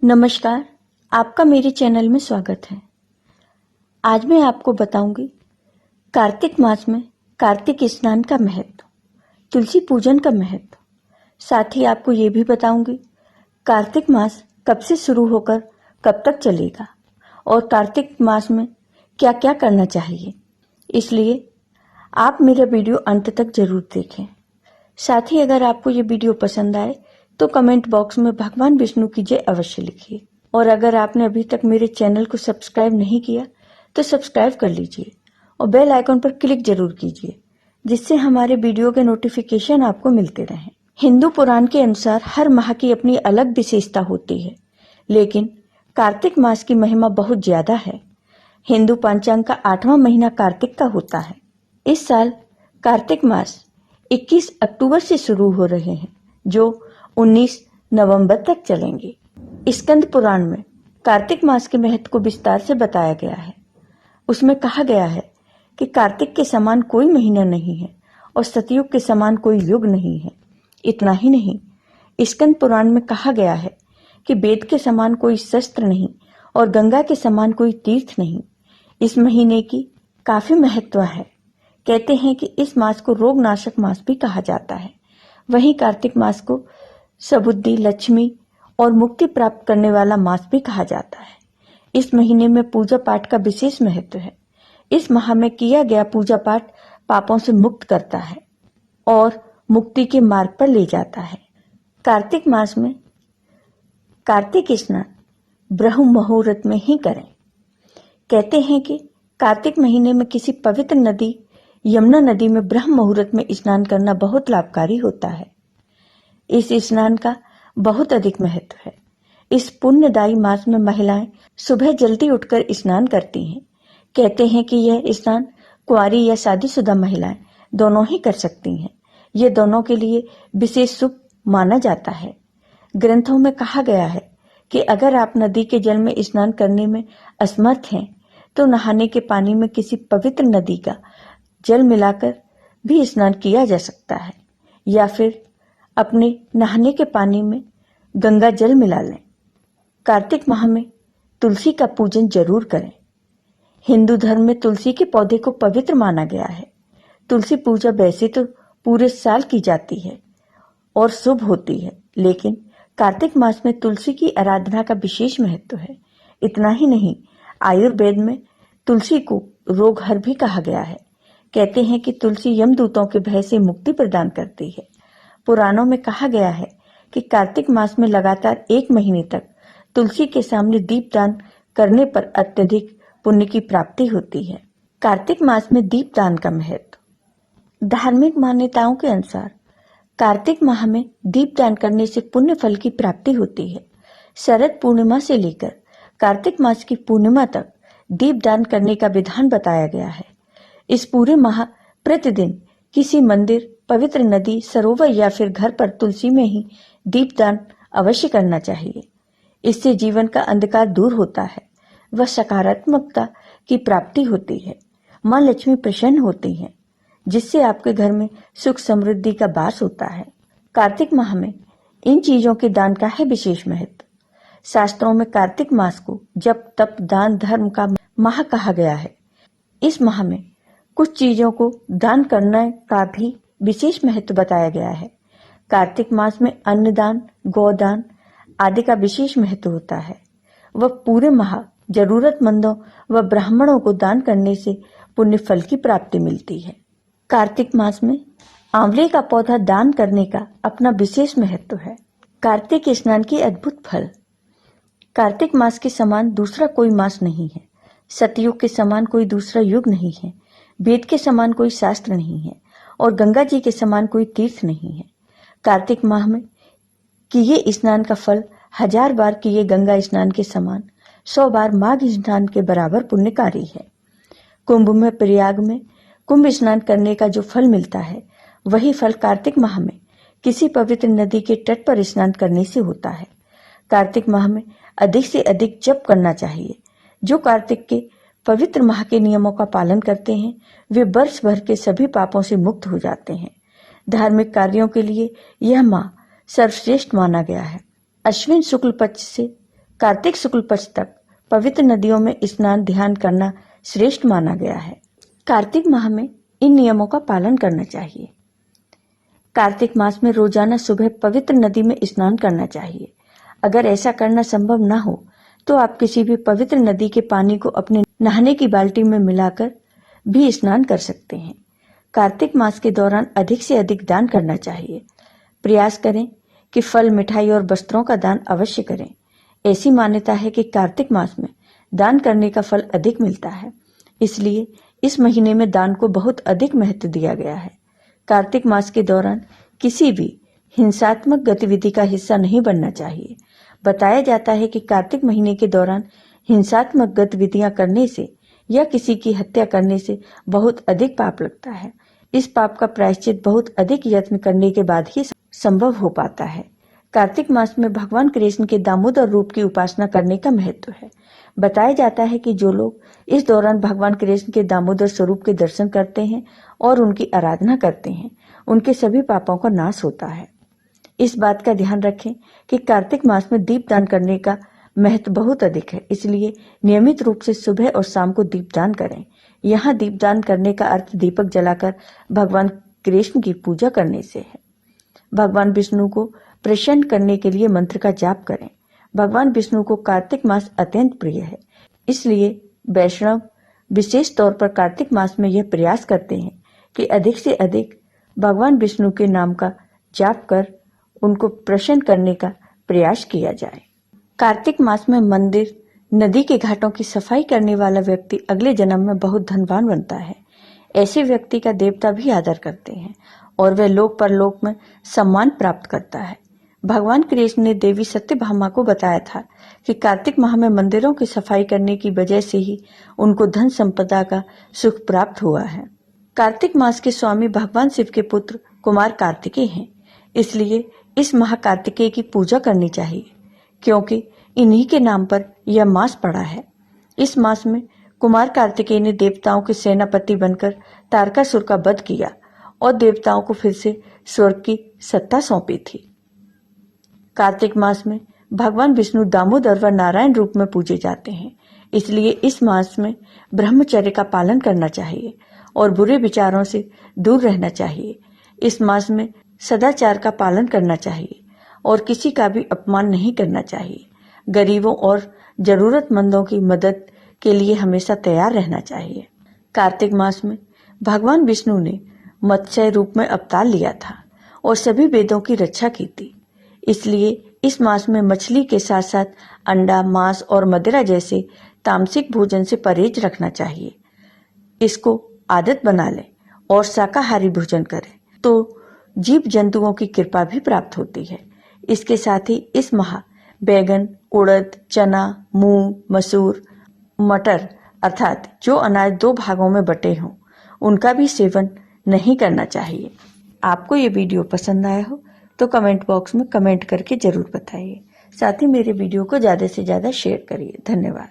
नमस्कार, आपका मेरे चैनल में स्वागत है। आज मैं आपको बताऊंगी कार्तिक मास में कार्तिक स्नान का महत्व, तुलसी पूजन का महत्व। साथ ही आपको ये भी बताऊंगी कार्तिक मास कब से शुरू होकर कब तक चलेगा और कार्तिक मास में क्या क्या करना चाहिए। इसलिए आप मेरा वीडियो अंत तक जरूर देखें। साथ ही अगर आपको ये वीडियो पसंद आए तो कमेंट बॉक्स में भगवान विष्णु की जय अवश्य लिखिए। और अगर आपने अभी तक मेरे चैनल को सब्सक्राइब नहीं किया तो सब्सक्राइब कर लीजिए और बेल आइकन पर क्लिक जरूर कीजिए, जिससे हमारे वीडियो के नोटिफिकेशन आपको मिलते रहें। हिंदू पुराण के अनुसार हर माह की अपनी अलग विशेषता होती है, लेकिन कार्तिक मास की महिमा बहुत ज्यादा है। हिंदू पंचांग का 8वां महीना कार्तिक का होता है। इस साल कार्तिक मास 21 अक्टूबर से शुरू हो रहे हैं, जो 19 नवंबर तक चलेंगे। स्कंद पुराण में कार्तिक मास के महत्व को विस्तार से बताया गया है। उसमें कहा गया है कि कार्तिक के समान कोई महीना नहीं है और सतयुग के समान कोई युग नहीं है। इतना ही नहीं, स्कंद पुराण में कहा गया है कि वेद के समान कोई शस्त्र नहीं और गंगा के समान कोई तीर्थ नहीं। इस महीने की काफी महत्व है। कहते हैं कि इस मास को रोगनाशक मास भी कहा जाता है। वहीं कार्तिक मास को सबुद्धि, लक्ष्मी और मुक्ति प्राप्त करने वाला मास भी कहा जाता है। इस महीने में पूजा पाठ का विशेष महत्व है। इस माह में किया गया पूजा पाठ पापों से मुक्त करता है और मुक्ति के मार्ग पर ले जाता है। कार्तिक मास में कार्तिक स्नान ब्रह्म मुहूर्त में ही करें। कहते हैं कि कार्तिक महीने में किसी पवित्र नदी यमुना नदी में ब्रह्म मुहूर्त में स्नान करना बहुत लाभकारी होता है। इस स्नान का बहुत अधिक महत्व है। इस पुण्यदायी मास में महिलाएं सुबह जल्दी उठकर स्नान करती हैं। कहते हैं कि यह स्नान कुंवारी या शादीशुदा महिलाएं दोनों ही कर सकती हैं। यह दोनों के लिए विशेष शुभ माना जाता है। ग्रंथों में कहा गया है कि अगर आप नदी के जल में स्नान करने में असमर्थ हैं तो नहाने के पानी में किसी पवित्र नदी का जल मिलाकर भी स्नान किया जा सकता है, या फिर अपने नहाने के पानी में गंगा जल मिला लें। कार्तिक माह में तुलसी का पूजन जरूर करें। हिंदू धर्म में तुलसी के पौधे को पवित्र माना गया है। तुलसी पूजा वैसे तो पूरे साल की जाती है और शुभ होती है, लेकिन कार्तिक मास में तुलसी की आराधना का विशेष महत्व है। इतना ही नहीं, आयुर्वेद में तुलसी को रोगहर भी कहा गया है। कहते हैं कि तुलसी यमदूतों के भय से मुक्ति प्रदान करती है। पुराणों में कहा गया है कि कार्तिक मास में लगातार 1 महीने तक तुलसी के सामने दीपदान करने पर अत्यधिक पुण्य की प्राप्ति होती है। कार्तिक मास में दीपदान का महत्व। धार्मिक मान्यताओं के अनुसार कार्तिक माह में दीपदान करने से पुण्य फल की प्राप्ति होती है। शरद पूर्णिमा से लेकर कार्तिक मास की पूर्णिमा तक दीपदान करने का विधान बताया गया है। इस पूरे माह प्रतिदिन किसी मंदिर, पवित्र नदी, सरोवर या फिर घर पर तुलसी में ही दीपदान अवश्य करना चाहिए। इससे जीवन का अंधकार दूर होता है व सकारात्मकता की प्राप्ति होती है। मां लक्ष्मी प्रसन्न होती हैं, जिससे आपके घर में सुख समृद्धि का वास होता है। कार्तिक माह में इन चीजों के दान का है विशेष महत्व। शास्त्रों में कार्तिक मास को जप, तप, दान, धर्म का माह कहा गया है। इस माह में कुछ चीजों को दान करने का भी विशेष महत्व बताया गया है। कार्तिक मास में अन्नदान, गोदान आदि का विशेष महत्व होता है। वह पूरे माह जरूरतमंदों व ब्राह्मणों को दान करने से पुण्य फल की प्राप्ति मिलती है। कार्तिक मास में आंवले का पौधा दान करने का अपना विशेष महत्व है। कार्तिक स्नान की अद्भुत फल। कार्तिक मास के समान दूसरा कोई मास नहीं है। सतयुग के समान कोई दूसरा युग नहीं है। वेद के समान कोई शास्त्र नहीं है और गंगा जी के समान कोई तीर्थ नहीं है। कार्तिक माह में किए स्नान का फल 1000 बार किए गंगा स्नान के समान, 100 बार माघ स्नान के बराबर पुण्यकारी है। कुंभ में, प्रयाग में कुंभ स्नान करने का जो फल मिलता है, वही फल कार्तिक माह में किसी पवित्र नदी के तट पर स्नान करने से होता है। कार्तिक माह में अधिक से अधिक जप करना चाहिए। जो कार्तिक के पवित्र माह के नियमों का पालन करते हैं, वे वर्ष भर के सभी पापों से मुक्त हो जाते हैं। धार्मिक कार्यों के लिए यह माह सर्वश्रेष्ठ माना गया है। अश्विन शुक्ल पक्ष से कार्तिक शुक्ल पक्ष तक पवित्र नदियों में स्नान ध्यान करना श्रेष्ठ माना गया है। कार्तिक माह में इन नियमों का पालन करना चाहिए। कार्तिक मास में रोजाना सुबह पवित्र नदी में स्नान करना चाहिए। अगर ऐसा करना संभव न हो तो आप किसी भी पवित्र नदी के पानी को अपने नहाने की बाल्टी में मिलाकर भी स्नान कर सकते हैं। कार्तिक मास के दौरान अधिक से अधिक दान करना चाहिए। प्रयास करें कि फल, मिठाई और वस्त्रों का दान अवश्य करें। ऐसी मान्यता है कि कार्तिक मास में दान करने का फल अधिक मिलता है, इसलिए इस महीने में दान को बहुत अधिक महत्व दिया गया है। कार्तिक मास के दौरान किसी भी हिंसात्मक गतिविधि का हिस्सा नहीं बनना चाहिए। बताया जाता है कि कार्तिक महीने के दौरान हिंसात्मक गतिविधियां करने से या किसी की हत्या करने से बहुत अधिक पाप लगता है। इस पाप का प्रायश्चित बहुत अधिक यत्न करने के बाद ही संभव हो पाता है। कार्तिक मास में भगवान कृष्ण के दामोदर रूप की उपासना करने का महत्व है। बताया जाता है कि जो लोग इस दौरान भगवान कृष्ण के दामोदर स्वरूप के दर्शन करते हैं और उनकी आराधना करते हैं, उनके सभी पापों का नाश होता है। इस बात का ध्यान रखें कि कार्तिक मास में दीपदान करने का महत्व बहुत अधिक है, इसलिए नियमित रूप से सुबह और शाम को दीपदान करें। यहाँ दीपदान करने का अर्थ दीपक जलाकर भगवान कृष्ण की पूजा करने से है। भगवान विष्णु को प्रसन्न करने के लिए मंत्र का जाप करें। भगवान विष्णु को कार्तिक मास अत्यंत प्रिय है, इसलिए वैष्णव विशेष तौर पर कार्तिक मास में यह प्रयास करते हैं कि अधिक से अधिक भगवान विष्णु के नाम का जाप कर उनको प्रसन्न करने का प्रयास किया जाए। कार्तिक मास में मंदिर, नदी के घाटों की सफाई करने वाला व्यक्ति अगले जन्म में बहुत धनवान बनता है। ऐसे व्यक्ति का देवता भी आदर करते हैं और वह लोक परलोक में सम्मान प्राप्त करता है। भगवान कृष्ण ने देवी सत्यभामा को बताया था कि कार्तिक माह में मंदिरों की सफाई करने की वजह से ही उनको धन संपदा का सुख प्राप्त हुआ है। कार्तिक मास के स्वामी भगवान शिव के पुत्र कुमार कार्तिकेय हैं, इसलिए इस माह कार्तिकेय की पूजा करनी चाहिए, क्योंकि इन्हीं के नाम पर यह मास पड़ा है। इस मास में कुमार कार्तिकेय ने देवताओं के सेनापति बनकर तारकासुर का वध किया और देवताओं को फिर से स्वर्ग की सत्ता सौंपी थी। कार्तिक मास में भगवान विष्णु दामोदर व नारायण रूप में पूजे जाते हैं, इसलिए इस मास में ब्रह्मचर्य का पालन करना चाहिए और बुरे विचारों से दूर रहना चाहिए। इस मास में सदाचार का पालन करना चाहिए और किसी का भी अपमान नहीं करना चाहिए। गरीबों और जरूरतमंदों की मदद के लिए हमेशा तैयार रहना चाहिए। कार्तिक मास में भगवान विष्णु ने मत्स्य रूप में अवतार लिया था और सभी वेदों की रक्षा की थी, इसलिए इस मास में मछली के साथ साथ अंडा, मांस और मदिरा जैसे तामसिक भोजन से परहेज रखना चाहिए। इसको आदत बना लें और शाकाहारी भोजन करें तो जीव जंतुओं की कृपा भी प्राप्त होती है। इसके साथ ही इस माह बैगन, उड़द, चना, मूंग, मसूर, मटर अर्थात जो अनाज 2 भागों में बटे हों, उनका भी सेवन नहीं करना चाहिए। आपको ये वीडियो पसंद आया हो तो कमेंट बॉक्स में कमेंट करके जरूर बताइए। साथ ही मेरे वीडियो को ज़्यादा से ज़्यादा शेयर करिए। धन्यवाद।